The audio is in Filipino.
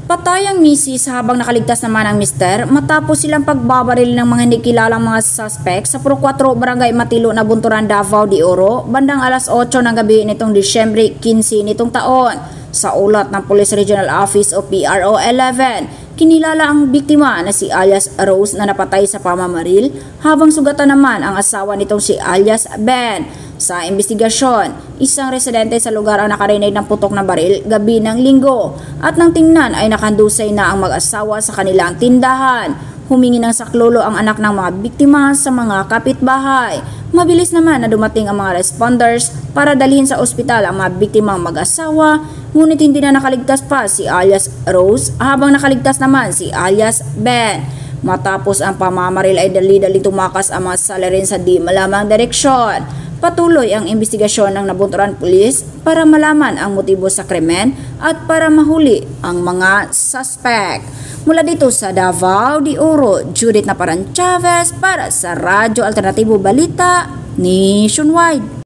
Patay ang misis habang nakaligtas naman ang mister matapos silang pagbabaril ng mga hindi kilalang mga suspect sa Puro 4 Barangay Matilo na Bunturan, Davao de Oro bandang alas 8 ng gabi nitong Disyembre 15 nitong taon. Sa ulat ng Police Regional Office o PRO 11, kinilala ang biktima na si alias Rose na napatay sa pamamaril habang sugatan naman ang asawa nitong si alias Ben. Sa investigasyon, isang residente sa lugar ang nakarinig ng putok na baril gabi ng Linggo at nang tingnan ay nakandusay na ang mag-asawa sa kanilang tindahan. Humingi ng saklolo ang anak ng mga biktima sa mga kapitbahay. Mabilis naman na dumating ang mga responders para dalhin sa ospital ang mga biktimang mag-asawa, ngunit hindi na nakaligtas pa si alias Rose habang nakaligtas naman si alias Ben. Matapos ang pamamaril ay dali-dali tumakas ang mga salarin sa di malamang direksyon. Patuloy ang investigasyon ng Nabunturan Police para malaman ang motibo sa krimen at para mahuli ang mga suspect. Mula dito sa Davao de Oro, Judith Naparan Chavez para sa Radyo Alternatibo Balita Nationwide.